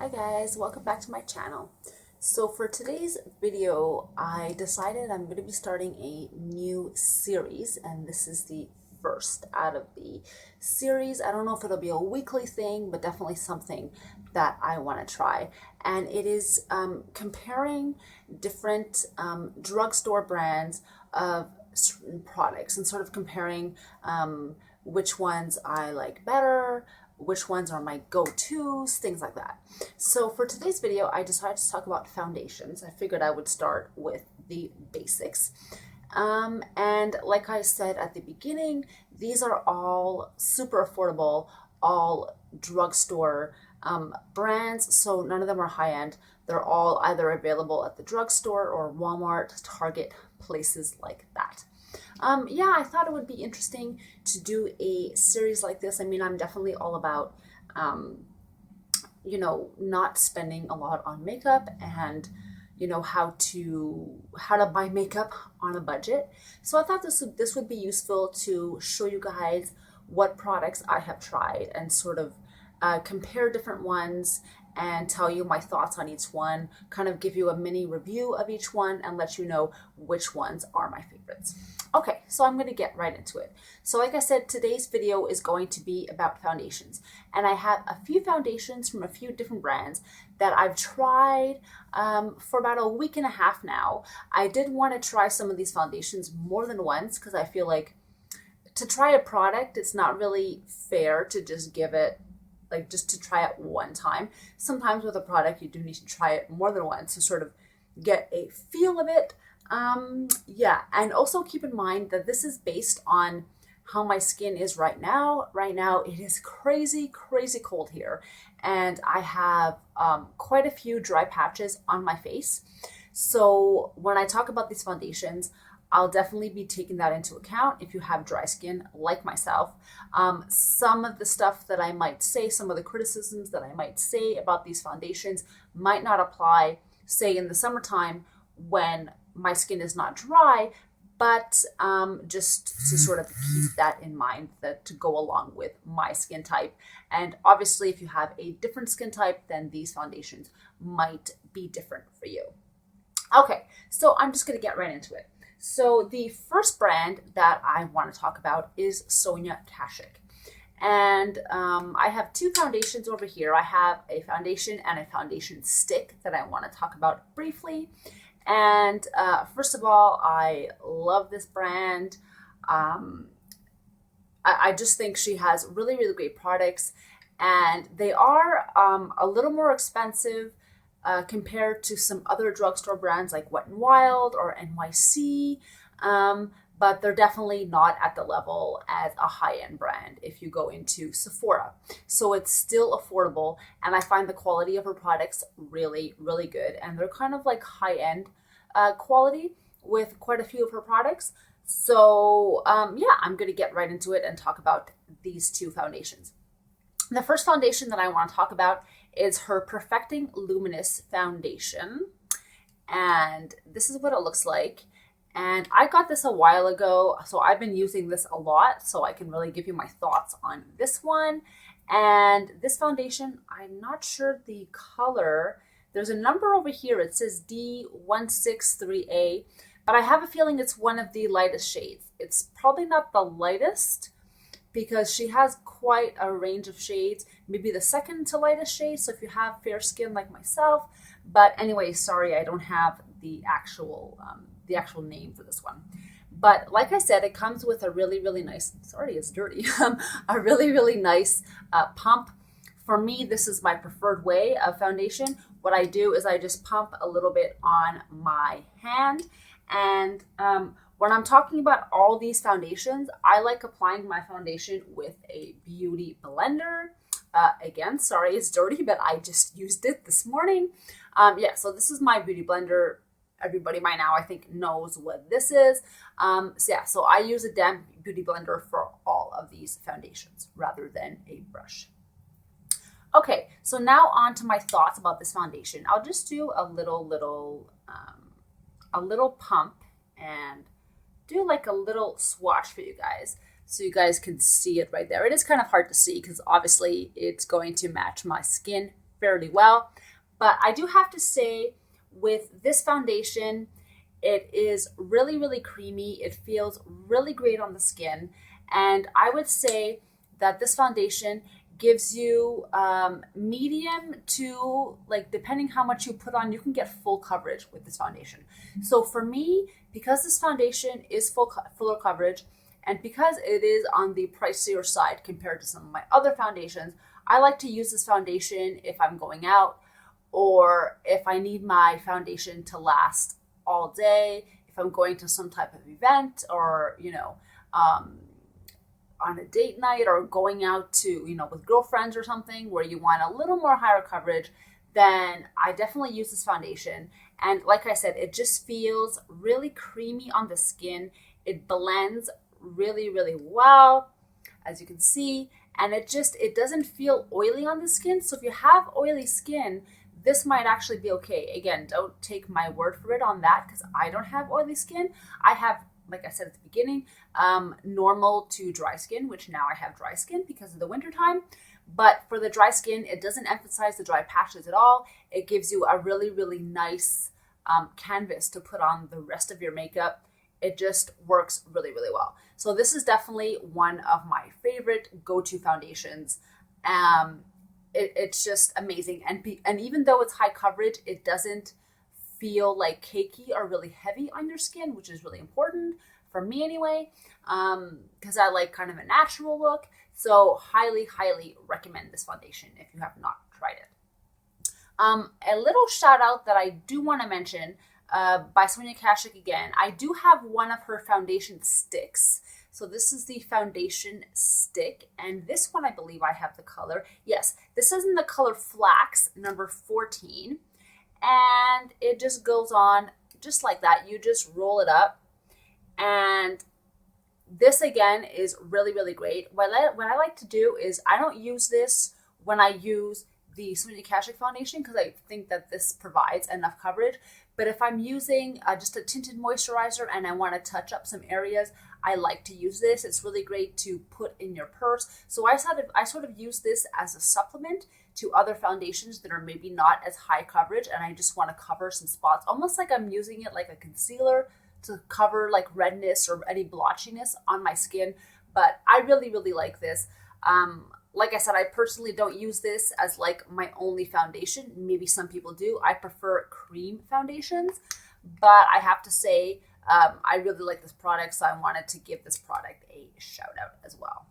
Hi guys, welcome back to my channel. So for today's video, I decided I'm going to be starting a new series, and this is the first out of the series. I don't know if it'll be a weekly thing, but definitely something that I want to try. And it is comparing different drugstore brands of certain products and sort of comparing which ones I like better, which ones are my go-tos, things like that. So for today's video, I decided to talk about foundations. I figured I would start with the basics. And like I said at the beginning, these are all super affordable, all drugstore brands, so none of them are high-end. They're all either available at the drugstore or Walmart, Target, places like that. Yeah, I thought it would be interesting to do a series like this. I mean, I'm definitely all about, not spending a lot on makeup and, how to buy makeup on a budget. So I thought this would be useful to show you guys what products I have tried and sort of compare different ones and tell you my thoughts on each one, kind of give you a mini review of each one and let you know which ones are my favorites. Okay, so I'm going to get right into it. So like I said, today's video is going to be about foundations. And I have a few foundations from a few different brands that I've tried for about a week and a half now. I did want to try some of these foundations more than once because I feel like to try a product, it's not really fair to just give it just to try it one time. Sometimes with a product, you do need to try it more than once to sort of get a feel of it. Yeah, and also keep in mind that this is based on how my skin is right now. Right now, it is crazy, crazy cold here, and I have quite a few dry patches on my face. So when I talk about these foundations, I'll definitely be taking that into account if you have dry skin like myself. Some of the stuff that I might say, some of the criticisms that I might say about these foundations might not apply, say, in the summertime when my skin is not dry, but just to sort of keep that in mind, that to go along with my skin type. And obviously, if you have a different skin type, then these foundations might be different for you. Okay, so I'm just going to get right into it. So the first brand that I want to talk about is Sonia Kashuk. And I have two foundations over here. I have a foundation and a foundation stick that I want to talk about briefly. And first of all, I love this brand. I just think she has really, really great products. And they are a little more expensive compared to some other drugstore brands like Wet n Wild or NYC, but they're definitely not at the level as a high-end brand if you go into Sephora. So it's still affordable, and I find the quality of her products really, really good, and they're kind of like high-end quality with quite a few of her products. So yeah, I'm going to get right into it and talk about these two foundations. The first foundation that I want to talk about is her Perfecting Luminous foundation. And this is what it looks like. And I got this a while ago, so I've been using this a lot, so I can really give you my thoughts on this one. And this foundation, I'm not sure the color. There's a number over here. It says D163A, but I have a feeling it's one of the lightest shades. It's probably not the lightest, because she has quite a range of shades, maybe the second to lightest shade, so if you have fair skin like myself. But anyway, sorry, I don't have the actual name for this one. But like I said, it comes with a really, really nice, sorry, it's dirty, a really, really nice pump. For me, this is my preferred way of foundation. What I do is I just pump a little bit on my hand, and when I'm talking about all these foundations, I like applying my foundation with a beauty blender. Again, sorry, it's dirty, but I just used it this morning. Yeah, so this is my beauty blender. Everybody by now, I think, knows what this is. So I use a damp beauty blender for all of these foundations rather than a brush. Okay, so now on to my thoughts about this foundation. I'll just do a little pump and do like a little swatch for you guys so you guys can see it right there. It is kind of hard to see because obviously it's going to match my skin fairly well. But I do have to say, with this foundation, it is really, really creamy. It feels really great on the skin. And I would say that this foundation gives you medium to, like, depending how much you put on, you can get full coverage with this foundation. So for me, because this foundation is fuller coverage, and because it is on the pricier side compared to some of my other foundations, I like to use this foundation if I'm going out, or if I need my foundation to last all day, if I'm going to some type of event, or, on a date night, or going out to, with girlfriends or something where you want a little more higher coverage, then I definitely use this foundation. And like I said, it just feels really creamy on the skin. It blends really, really well, as you can see. And it doesn't feel oily on the skin. So if you have oily skin, this might actually be okay. Again, don't take my word for it on that, because I don't have oily skin. I have, like I said at the beginning, normal to dry skin, which now I have dry skin because of the winter time. But for the dry skin, it doesn't emphasize the dry patches at all. It gives you a really, really nice canvas to put on the rest of your makeup. It just works really, really well. So this is definitely one of my favorite go-to foundations. It's just amazing. And even though it's high coverage, it doesn't feel like cakey or really heavy on your skin, which is really important for me anyway, because I like kind of a natural look. So highly, highly recommend this foundation if you have not tried it. A little shout out that I do want to mention by Sonia Kashuk again. I do have one of her foundation sticks. So this is the foundation stick, and this one, I believe I have the color. Yes, this is in the color Flax, number 14. And it just goes on just like that. You just roll it up. And this, again, is really, really great. What I like to do is, I don't use this when I use the Sonia Kashuk foundation, because I think that this provides enough coverage. But if I'm using just a tinted moisturizer and I want to touch up some areas, I like to use this. It's really great to put in your purse. So I sort of use this as a supplement to other foundations that are maybe not as high coverage, and I just want to cover some spots, almost like I'm using it like a concealer to cover like redness or any blotchiness on my skin. But I really, really like this. Like I said, I personally don't use this as like my only foundation. Maybe some people do. I prefer cream foundations, but I have to say, I really like this product, so I wanted to give this product a shout out as well.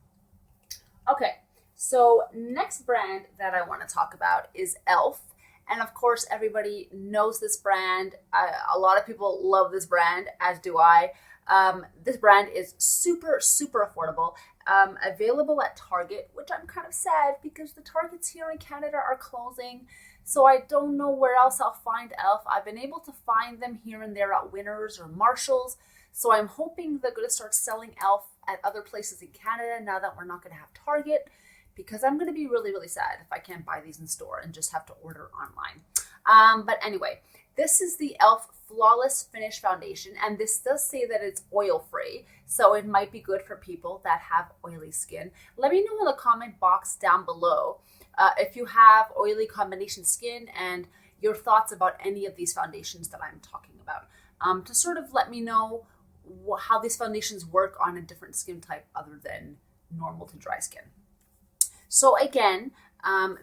Okay, so next brand that I want to talk about is e.l.f. And of course, everybody knows this brand. A lot of people love this brand, as do I. This brand is super, super affordable. Available at Target, which I'm kind of sad because the Targets here in Canada are closing. So I don't know where else I'll find e.l.f. I've been able to find them here and there at Winners or Marshalls. So I'm hoping they're going to start selling e.l.f. at other places in Canada now that we're not going to have Target, because I'm going to be really, really sad if I can't buy these in store and just have to order online. But anyway, this is the e.l.f. Flawless Finish Foundation, and this does say that it's oil-free, so it might be good for people that have oily skin. Let me know in the comment box down below if you have oily combination skin and your thoughts about any of these foundations that I'm talking about, to sort of let me know how these foundations work on a different skin type other than normal to dry skin. So again,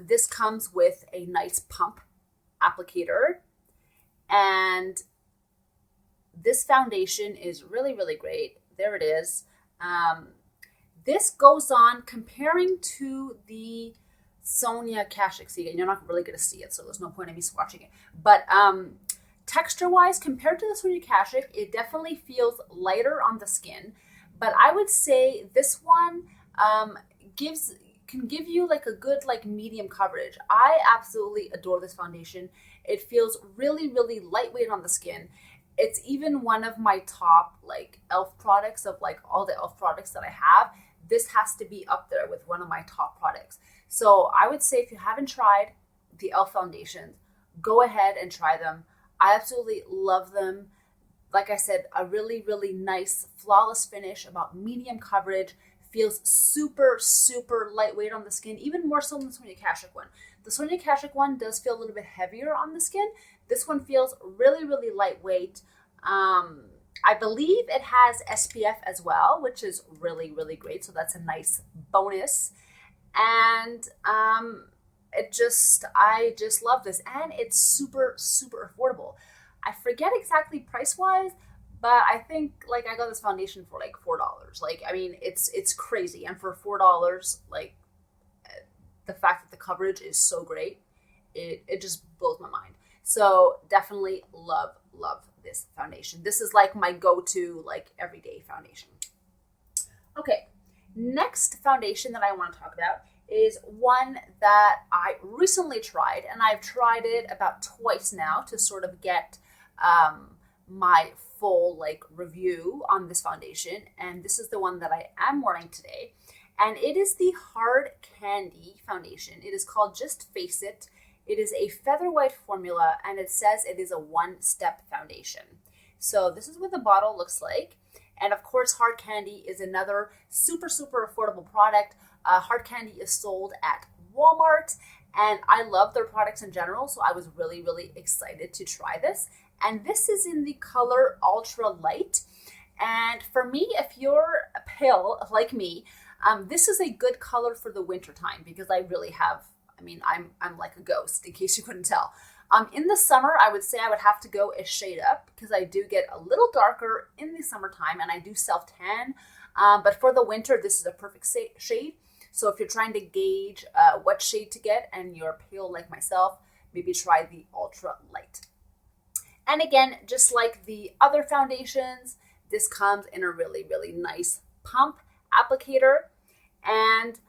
this comes with a nice pump applicator, and this foundation is really, really great. There it is. This goes on comparing to the Sonia Kashuk. See, and you're not really going to see it, so there's no point in me swatching it. But texture-wise, compared to the Sonia Kashuk, it definitely feels lighter on the skin. But I would say this one can give you like a good like medium coverage. I absolutely adore this foundation. It feels really, really lightweight on the skin. It's even one of my top like e.l.f. products. Of like all the e.l.f. products that I have, this has to be up there with one of my top products. So I would say if you haven't tried the e.l.f. foundations, go ahead and try them. I absolutely love them. Like I said, a really, really nice flawless finish, about medium coverage, feels super, super lightweight on the skin, even more so than the Sonia Kashuk one. The Sonia Kashuk one does feel a little bit heavier on the skin. This one feels really, really lightweight. I believe it has SPF as well, which is really, really great. So that's a nice bonus. And I just love this. And it's super, super affordable. I forget exactly price-wise, but I think like I got this foundation for like $4. Like, I mean, it's crazy. And for $4, like the fact that the coverage is so great, it just blows my mind. So definitely love this foundation. This is like my go-to like everyday foundation. Okay, next foundation that I want to talk about is one that I recently tried, and I've tried it about twice now to sort of get my full like review on this foundation. And this is the one that I am wearing today, and it is the Hard Candy foundation. It is called Just Face It. It is a feather white formula, and it says it is a one-step foundation. So this is what the bottle looks like. And of course, Hard Candy is another super, super affordable product. Hard Candy is sold at Walmart, and I love their products in general, so I was really, really excited to try this. And this is in the color Ultra Light. And for me, if you're pale like me, this is a good color for the winter time, because I really have, I mean, I'm like a ghost, in case you couldn't tell. In the summer, I would say I would have to go a shade up, because I do get a little darker in the summertime, and I do self-tan. But for the winter, this is a perfect shade. So if you're trying to gauge what shade to get and you're pale like myself, maybe try the Ultra Light. And again, just like the other foundations, this comes in a really, really nice pump applicator. And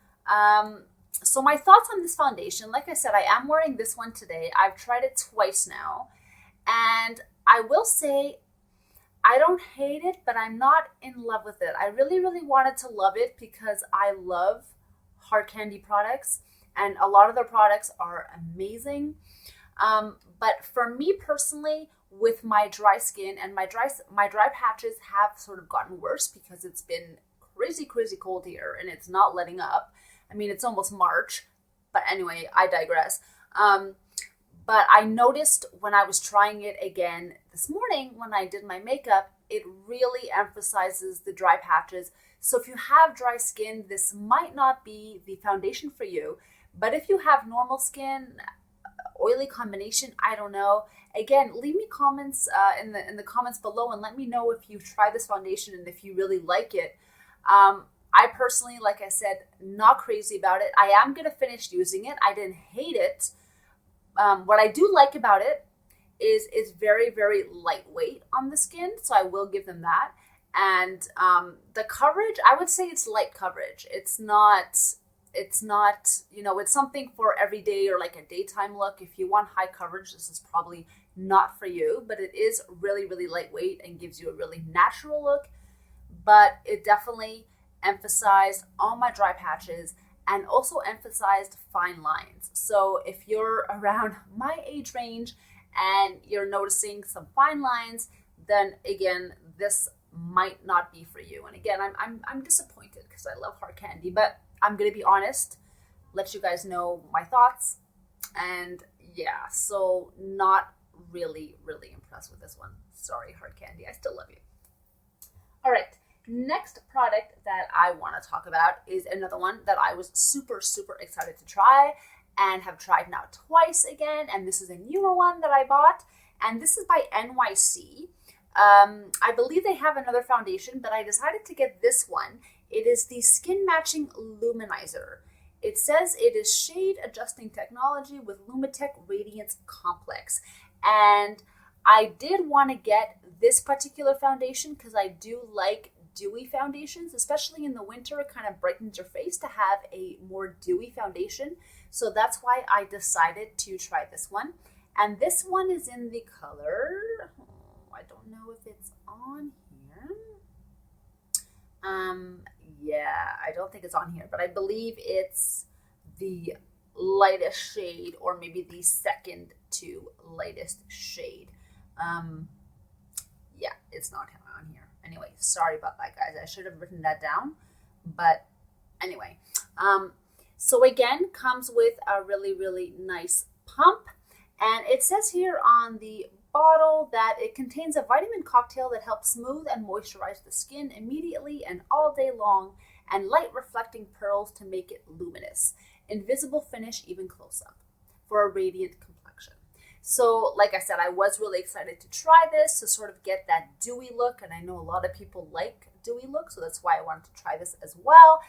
so my thoughts on this foundation, like I said, I am wearing this one today. I've tried it twice now. And I will say, I don't hate it, but I'm not in love with it. I really, really wanted to love it because I love Hard Candy products, and a lot of their products are amazing. But for me personally, with my dry skin, and my dry patches have sort of gotten worse because it's been crazy, crazy cold here, and it's not letting up. I mean, it's almost March, but anyway, I digress. But I noticed when I was trying it again this morning when I did my makeup, it really emphasizes the dry patches. So if you have dry skin, this might not be the foundation for you. But if you have normal skin, oily combination, I don't know. Again, leave me comments in the comments below and let me know if you try this foundation and if you really like it. I personally, like I said, not crazy about it. I am going to finish using it. I didn't hate it. What I do like about it is it's very, very lightweight on the skin. So I will give them that. And the coverage, I would say it's light coverage. It's not, you know, it's something for every day or like a daytime look. If you want high coverage, this is probably not for you, but it is really, really lightweight and gives you a really natural look. But it definitely emphasized all my dry patches and also emphasized fine lines. So if you're around my age range and you're noticing some fine lines, then again, this might not be for you. And again, I'm disappointed because I love Hard Candy, but I'm gonna be honest, let you guys know my thoughts. And yeah, so not really, really impressed with this one. Sorry, Hard Candy, I still love you. All right, next product that I want to talk about is another one that I was super, super excited to try and have tried now twice again. And this is a newer one that I bought, and this is by NYC. I believe they have another foundation, but I decided to get this one. It is the Skin Matching Luminizer. It says it is shade adjusting technology with Lumitech Radiance Complex. And I did want to get this particular foundation because I do like dewy foundations, especially in the winter. It kind of brightens your face to have a more dewy foundation. So that's why I decided to try this one. And this one is in the color, I don't know if it's on here. Yeah, I don't think it's on here, but I believe it's the lightest shade, or maybe the second to lightest shade. Yeah, it's not on here. Anyway, sorry about that, guys. I should have written that down, but Anyway, so again, comes with a really, really nice pump. And it says here on the bottle that it contains a vitamin cocktail that helps smooth and moisturize the skin immediately and all day long, and light reflecting pearls to make it luminous. Invisible finish even close up for a radiant complexion. So like I said, I was really excited to try this to sort of get that dewy look. And I know a lot of people like dewy look, so that's why I wanted to try this as well.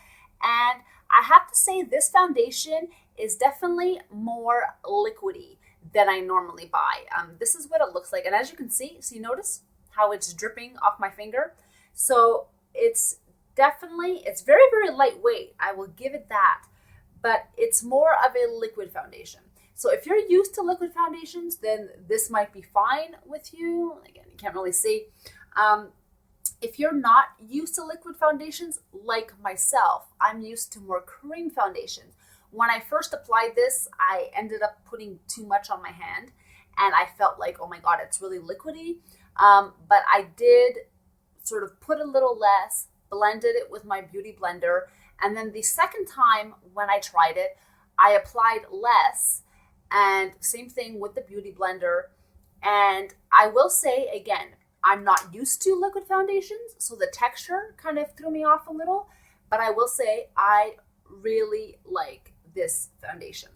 And I have to say this foundation is definitely more liquidy than I normally buy. This is what it looks like. And as you can see, so you notice how it's dripping off my finger. So it's very, very lightweight. I will give it that. But it's more of a liquid foundation. So if you're used to liquid foundations, then this might be fine with you. Again, you can't really see. If you're not used to liquid foundations, like myself, I'm used to more cream foundations. When I first applied this, I ended up putting too much on my hand, and I felt like, oh my God, it's really liquidy. But I did sort of put a little less, blended it with my beauty blender, and then the second time when I tried it, I applied less, and same thing with the beauty blender. And I will say again, I'm not used to liquid foundations, so the texture kind of threw me off a little, but I will say I really like this foundation.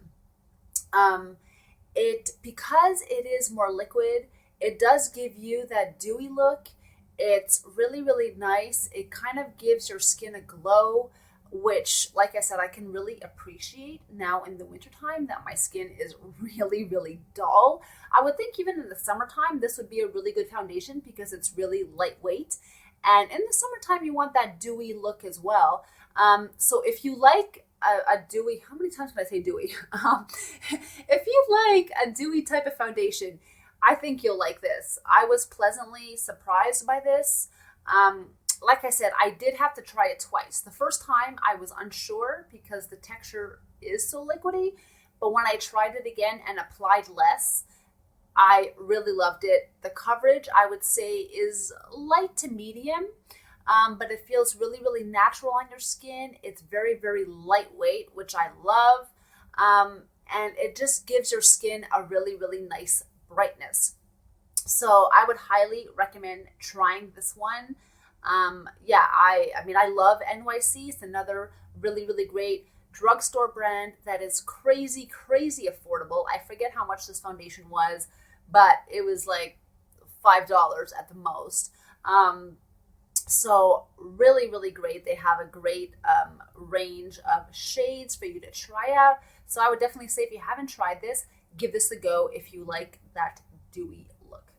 Because it is more liquid, it does give you that dewy look. It's really, really nice. It kind of gives your skin a glow, which, like I said, I can really appreciate now in the wintertime that my skin is really, really dull. I would think even in the summertime, this would be a really good foundation because it's really lightweight. And in the summertime, you want that dewy look as well. So if you like a dewy, how many times can I say dewy? If you like a dewy type of foundation, I think you'll like this. I was pleasantly surprised by this. Like I said, I did have to try it twice. The first time I was unsure because the texture is so liquidy, but when I tried it again and applied less, I really loved it. The coverage, I would say, is light to medium, but it feels really, really natural on your skin. It's very, very lightweight, which I love, and it just gives your skin a really, really nice brightness. So I would highly recommend trying this one. I love NYC. It's another really, really great drugstore brand that is crazy, crazy affordable. I forget how much this foundation was, but it was like $5 at the most. So really, really great. They have a great range of shades for you to try out. So I would definitely say if you haven't tried this, give this a go if you like that dewy look.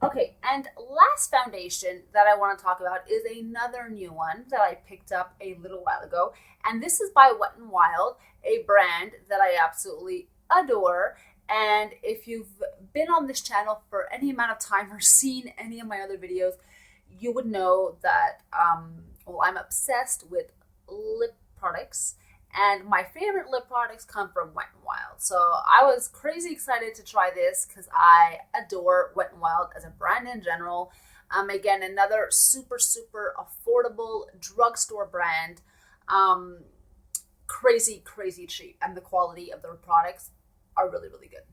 Okay, and last foundation that I want to talk about is another new one that I picked up a little while ago. And this is by Wet n Wild, a brand that I absolutely adore. And if you've been on this channel for any amount of time or seen any of my other videos, you would know that I'm obsessed with lip products. And my favorite lip products come from Wet n Wild. So I was crazy excited to try this because I adore Wet n Wild as a brand in general. Again, another super, super affordable drugstore brand. Crazy, crazy cheap. And the quality of their products are really, really good.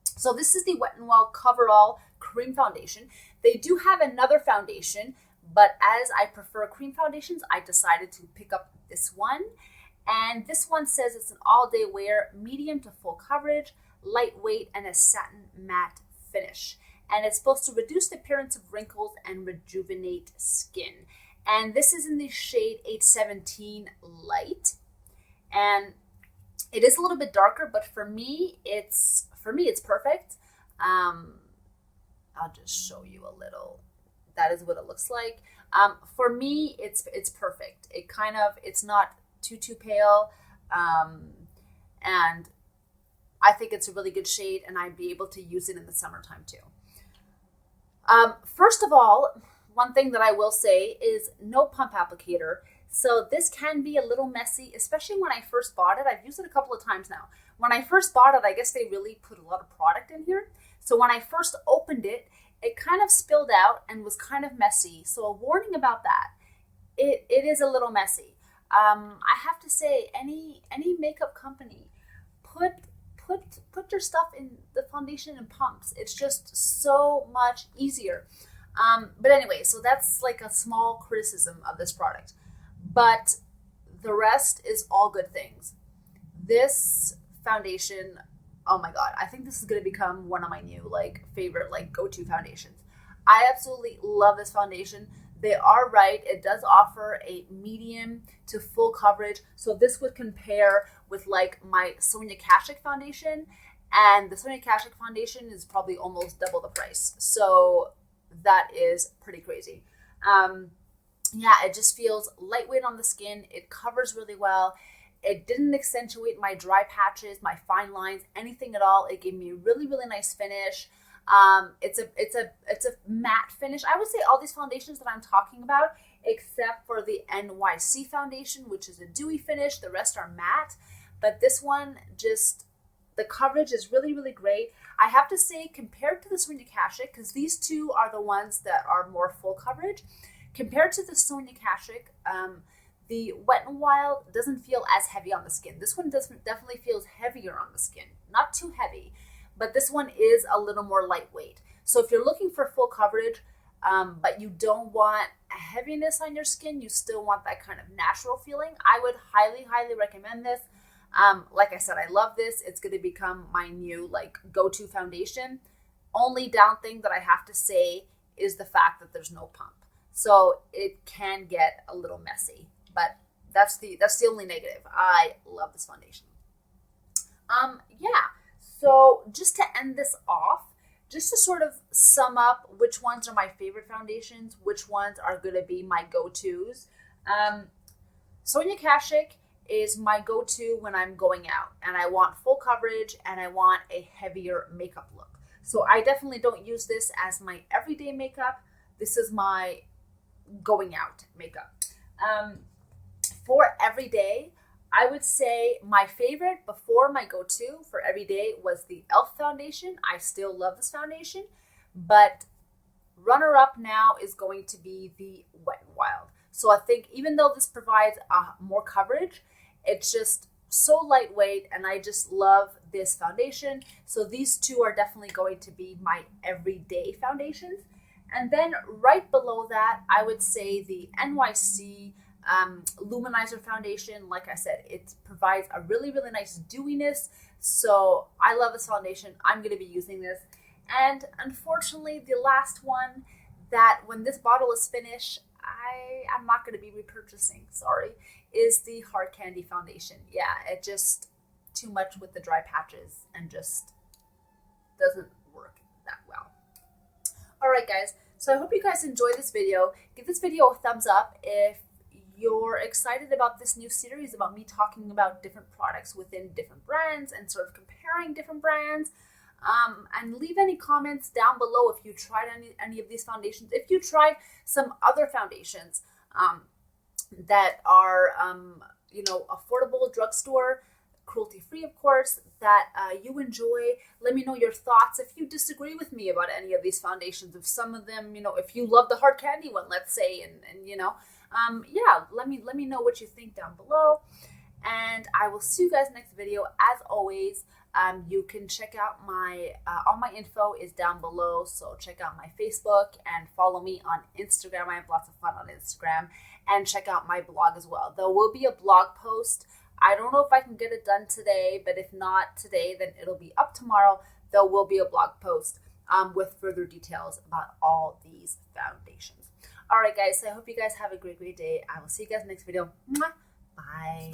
So this is the Wet n Wild Coverall Cream Foundation. They do have another foundation, but as I prefer cream foundations, I decided to pick up this one. And this one says it's an all-day wear, medium to full coverage, lightweight, and a satin matte finish. And it's supposed to reduce the appearance of wrinkles and rejuvenate skin. And this is in the shade 817 Light. And it is a little bit darker, but for me, it's perfect. I'll just show you a little. That is what it looks like. For me, it's perfect. It's not too pale, and I think it's a really good shade, and I'd be able to use it in the summertime too. First of all, one thing that I will say is no pump applicator. So this can be a little messy, especially when I first bought it. I've used it a couple of times now. When I first bought it, I guess they really put a lot of product in here. So when I first opened it, it kind of spilled out and was kind of messy. So a warning about that. It is a little messy. I have to say, any makeup company, put put your stuff in the foundation and pumps. It's just so much easier. But anyway, so that's like a small criticism of this product. But the rest is all good things. This foundation, oh my god, I think this is going to become one of my new like favorite like go-to foundations. I absolutely love this foundation. They are right, it does offer a medium to full coverage, so this would compare with like my Sonia Kashuk foundation, and the Sonia Kashuk foundation is probably almost double the price, so that is pretty crazy. Yeah, it just feels lightweight on the skin. It covers really well. It didn't accentuate my dry patches, my fine lines, anything at all. It gave me a really, really nice finish. It's a matte finish. I would say all these foundations that I'm talking about, except for the NYC foundation, which is a dewy finish, the rest are matte. But this one, just the coverage is really, really great. I have to say, compared to the Sonia Kashuk, because these two are the ones that are more full coverage, compared to the Sonia Kashuk, the Wet n Wild doesn't feel as heavy on the skin. This one definitely feels heavier on the skin. Not too heavy, but this one is a little more lightweight. So if you're looking for full coverage, but you don't want a heaviness on your skin, you still want that kind of natural feeling, I would highly, highly recommend this. Like I said, I love this. It's going to become my new like go-to foundation. Only down thing that I have to say is the fact that there's no pump. So it can get a little messy, but that's the only negative. I love this foundation. Yeah. So just to end this off, just to sort of sum up which ones are my favorite foundations, which ones are going to be my go-tos. Sonia Kashuk is my go-to when I'm going out and I want full coverage and I want a heavier makeup look. So I definitely don't use this as my everyday makeup. This is my going out makeup. For everyday, I would say my favorite before my go-to for everyday was the e.l.f. foundation. I still love this foundation, but runner-up now is going to be the Wet n Wild. So I think even though this provides more coverage, it's just so lightweight and I just love this foundation. So these two are definitely going to be my everyday foundations. And then right below that, I would say the NYC Luminizer foundation. Like I said, it provides a really, really nice dewiness. So I love this foundation. I'm going to be using this. And unfortunately, the last one that when this bottle is finished, I'm not going to be repurchasing, sorry, is the Hard Candy foundation. Yeah, it just too much with the dry patches and just doesn't work that well. All right, guys. So I hope you guys enjoyed this video. Give this video a thumbs up if you're excited about this new series about me talking about different products within different brands and sort of comparing different brands. And leave any comments down below if you tried any of these foundations. If you tried some other foundations that are, affordable, drugstore, cruelty-free, of course, that you enjoy. Let me know your thoughts. If you disagree with me about any of these foundations, if some of them, if you love the Hard Candy one, let's say, yeah, let me know what you think down below. And I will see you guys next video. As always, you can check out my, all my info is down below. So check out my Facebook and follow me on Instagram. I have lots of fun on Instagram, and check out my blog as well. There will be a blog post. I don't know if I can get it done today, but if not today, then it'll be up tomorrow. There will be a blog post with further details about all these foundations. All right, guys. So I hope you guys have a great, great day. I will see you guys next video. Mwah. Bye.